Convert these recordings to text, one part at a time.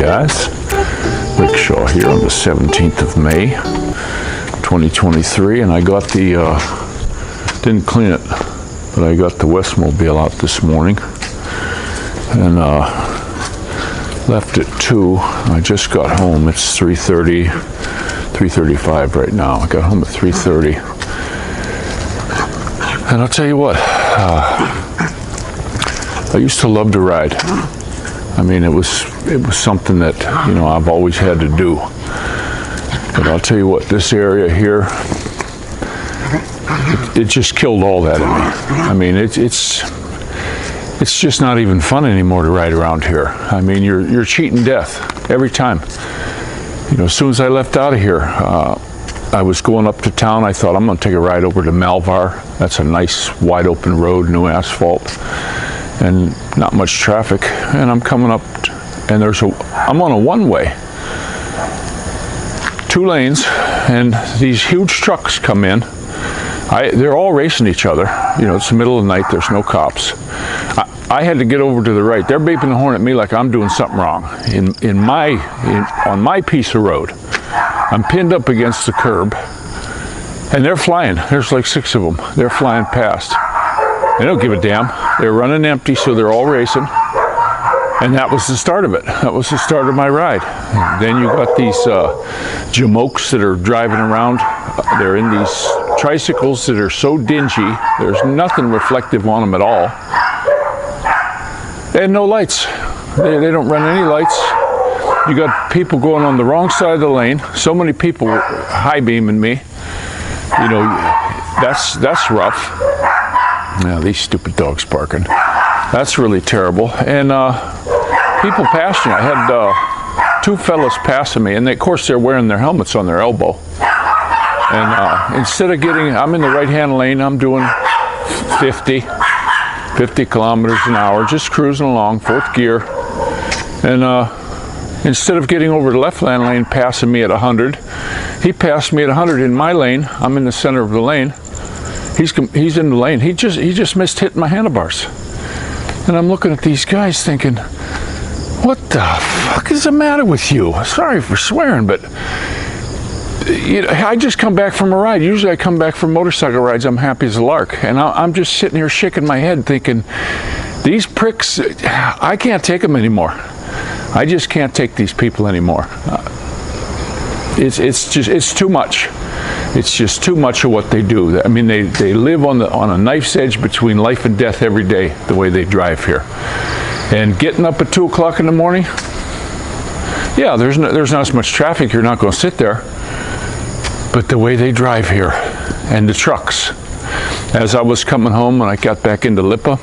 guys, Rick Shaw here on the 17th of May 2023, and I got the didn't clean it, but I got the Westmobile out this morning and left at 2. I just got home. It's 3:35 right now. I got home at 3:30, and I'll tell you what, I used to love to ride. I mean, it was something that, you know, I've always had to do. But I'll tell you what, this area here, it just killed all that in me. I mean, it's just not even fun anymore to ride around here. I mean, you're cheating death every time. You know, as soon as I left out of here, I was going up to town. I thought, I'm going to take a ride over to Malvar. That's a nice wide open road, new asphalt, and not much traffic. And I'm coming up, and I'm on a one-way, 2 lanes, and these huge trucks come in. They're all racing each other. You know, it's the middle of the night. There's no cops. I had to get over to the right. They're beeping the horn at me like I'm doing something wrong on my piece of road. I'm pinned up against the curb, and they're flying. There's like 6 of them. They're flying past. They don't give a damn. They're running empty, so they're all racing. And that was the start of it. That was the start of my ride. And then you got these jamokes that are driving around. They're in these tricycles that are so dingy. There's nothing reflective on them at all. They had no lights. They don't run any lights. You got people going on the wrong side of the lane. So many people high beaming me. You know, that's rough. Yeah, these stupid dogs barking. That's really terrible. And people passing. I had 2 fellas passing me, and of course they're wearing their helmets on their elbow. And instead of I'm in the right-hand lane, I'm doing 50 kilometers an hour, just cruising along, 4th gear. And instead of getting over the left-hand lane, passing me at 100, he passed me at 100 in my lane. I'm in the center of the lane. He's in the lane. He just missed hitting my handlebars. And I'm looking at these guys thinking, what the fuck is the matter with you? Sorry for swearing, but you know, I just come back from a ride. Usually I come back from motorcycle rides, I'm happy as a lark. And I'm just sitting here shaking my head thinking, these pricks, I can't take them anymore. I just can't take these people anymore. It's too much. It's just too much of what they do. I mean, they live on a knife's edge between life and death every day, the way they drive here. And getting up at 2 o'clock in the morning, yeah, there's not as much traffic. You're not going to sit there. But the way they drive here, and the trucks. As I was coming home when I got back into Lipa,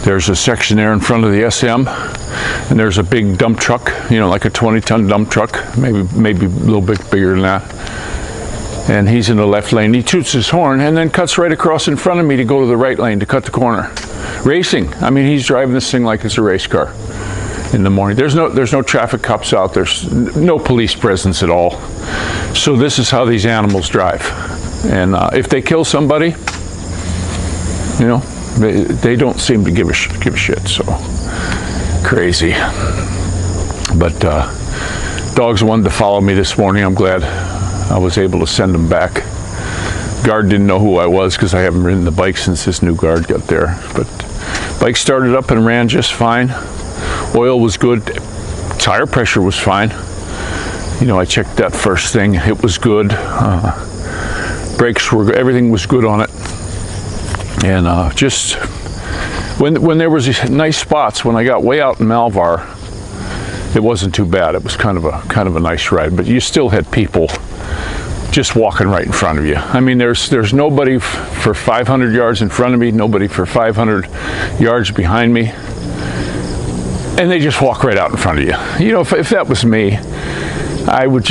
there's a section there in front of the SM, and there's a big dump truck, you know, like a 20-ton dump truck, maybe a little bit bigger than that. And he's in the left lane. He toots his horn and then cuts right across in front of me to go to the right lane to cut the corner. Racing. I mean, he's driving this thing like it's a race car in the morning. There's no traffic cops out. There's no police presence at all. So this is how these animals drive. And if they kill somebody, you know, they don't seem to give a shit. So crazy. But dogs wanted to follow me this morning. I'm glad I was able to send them back. Guard didn't know who I was because I haven't ridden the bike since this new guard got there. But bike started up and ran just fine. Oil was good. Tire pressure was fine. You know, I checked that first thing. It was good. Brakes were good. Everything was good on it. And just when there was these nice spots, when I got way out in Malvar, it wasn't too bad. It was kind of a nice ride. But you still had people just walking right in front of you. I mean, there's nobody for 500 yards in front of me, nobody for 500 yards behind me, and they just walk right out in front of you. You know, if that was me, I would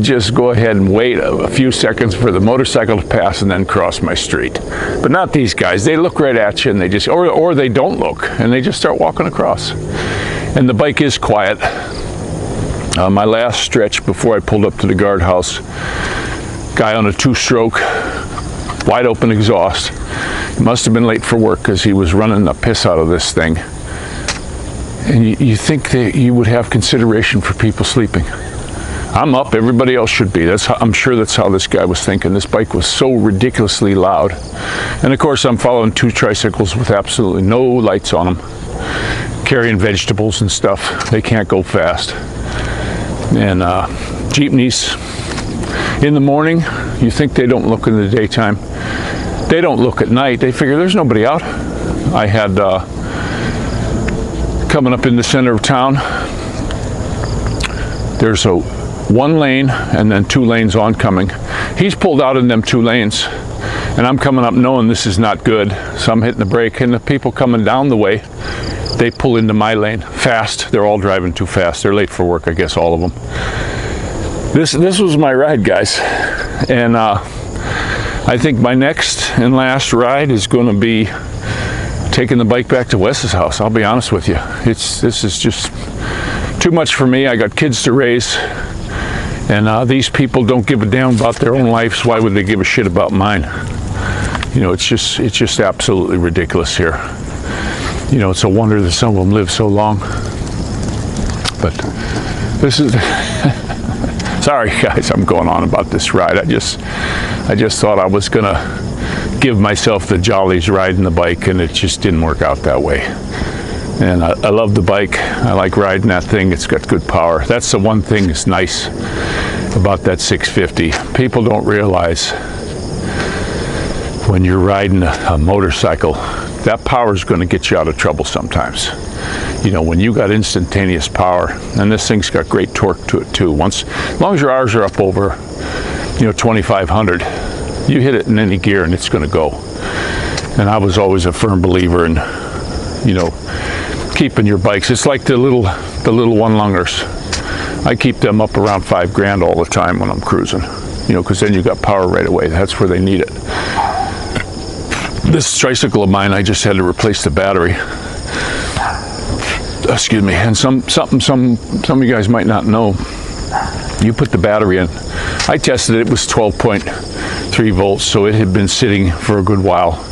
just go ahead and wait a few seconds for the motorcycle to pass and then cross my street. But not these guys. They look right at you and they just, or they don't look, and they just start walking across. And the bike is quiet. My last stretch before I pulled up to the guardhouse, guy on a 2-stroke, wide open exhaust. He must have been late for work because he was running the piss out of this thing. And you think that you would have consideration for people sleeping. I'm up, everybody else should be. I'm sure that's how this guy was thinking. This bike was so ridiculously loud. And of course I'm following 2 tricycles with absolutely no lights on them, carrying vegetables and stuff. They can't go fast. And jeepneys in the morning, you think they don't look in the daytime. They don't look at night. They figure there's nobody out. I had coming up in the center of town, there's a 1 lane and then 2 lanes oncoming. He's pulled out in them 2 lanes, and I'm coming up knowing this is not good, so I'm hitting the brake, and the people coming down the way, they pull into my lane fast. They're all driving too fast. They're late for work, I guess, all of them. This was my ride, guys, and I think my next and last ride is going to be taking the bike back to Wes's house. I'll be honest with you. This is just too much for me. I got kids to raise, and these people don't give a damn about their own lives. Why would they give a shit about mine? You know, it's just absolutely ridiculous here. You know, it's a wonder that some of them live so long. But this is sorry guys, I'm going on about this ride. I just thought I was gonna give myself the jollies riding the bike, and it just didn't work out that way. And I love the bike. I like riding that thing. It's got good power. That's the one thing that's nice about that 650. People don't realize when you're riding a motorcycle, that power is going to get you out of trouble sometimes. You know, when you got instantaneous power, and this thing's got great torque to it too. As long as your R's are up over, 2,500, you hit it in any gear and it's going to go. And I was always a firm believer in, keeping your bikes. It's like the little one-lungers. I keep them up around $5,000 all the time when I'm cruising, because then you got power right away. That's where they need it. This tricycle of mine, I just had to replace the battery. Excuse me. And some of you guys might not know. You put the battery in. I tested it. It was 12.3 volts, so it had been sitting for a good while.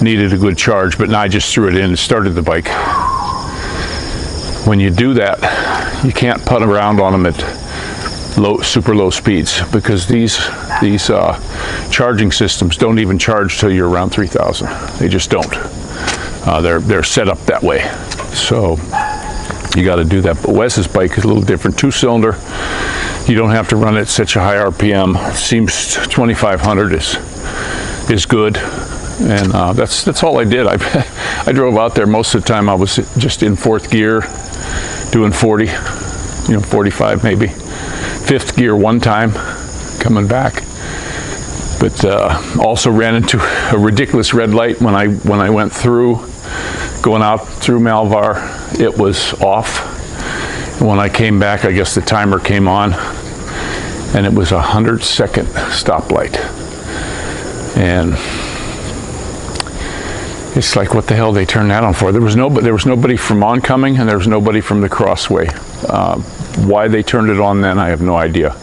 Needed a good charge, but now I just threw it in and started the bike. When you do that, you can't putt around on them at super low speeds, because these charging systems don't even charge till you're around 3,000. They just don't. They're set up that way. So you got to do that. But Wes's bike is a little different. 2-cylinder. You don't have to run it at such a high RPM. It seems 2,500 is good. And that's all I did. I drove out there. Most of the time I was just in 4th gear, doing 40, 45 maybe. 5th gear one time, coming back. But also ran into a ridiculous red light when I went through, going out through Malvar. It was off. And when I came back, I guess the timer came on, and it was a 100-second stoplight. And it's like, what the hell they turned that on for? There was nobody from oncoming, and there was nobody from the crossway. Why they turned it on then, I have no idea.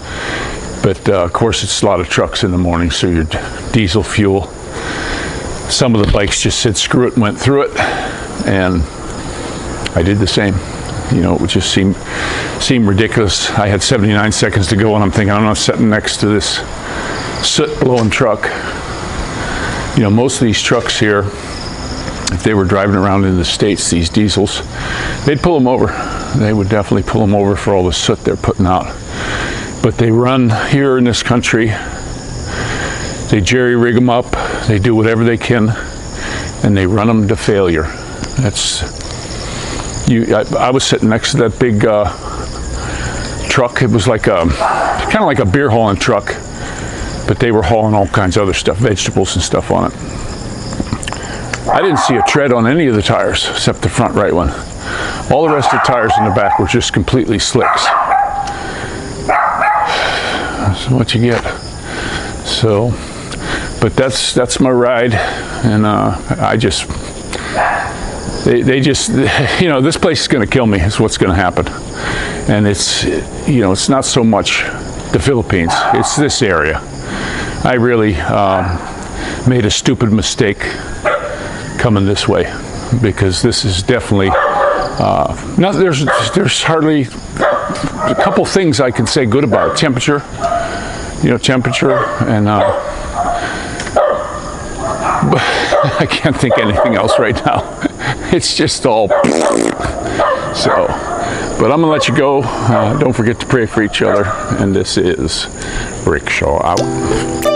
But of course, it's a lot of trucks in the morning, so your diesel fuel. Some of the bikes just said screw it and went through it, and I did the same. It would just seem ridiculous. I had 79 seconds to go, and I'm thinking, I'm not sitting next to this soot-blowing truck. Most of these trucks here, if they were driving around in the States, these diesels, they'd pull them over. They would definitely pull them over for all the soot they're putting out. But they run here in this country, they jerry-rig them up, they do whatever they can, and they run them to failure. I was sitting next to that big truck. It was like kind of like a beer hauling truck, but they were hauling all kinds of other stuff, vegetables and stuff on it. I didn't see a tread on any of the tires except the front right one. All the rest of the tires in the back were just completely slicks. That's what you get. So, but that's my ride, and they just, this place is going to kill me. Is what's going to happen. And it's not so much the Philippines. It's this area. I really made a stupid mistake coming this way, because this is definitely No, there's hardly a couple things I can say good about it. Temperature, temperature, and but I can't think anything else right now. It's just all so. But I'm gonna let you go. Don't forget to pray for each other. And this is Rickshaw out.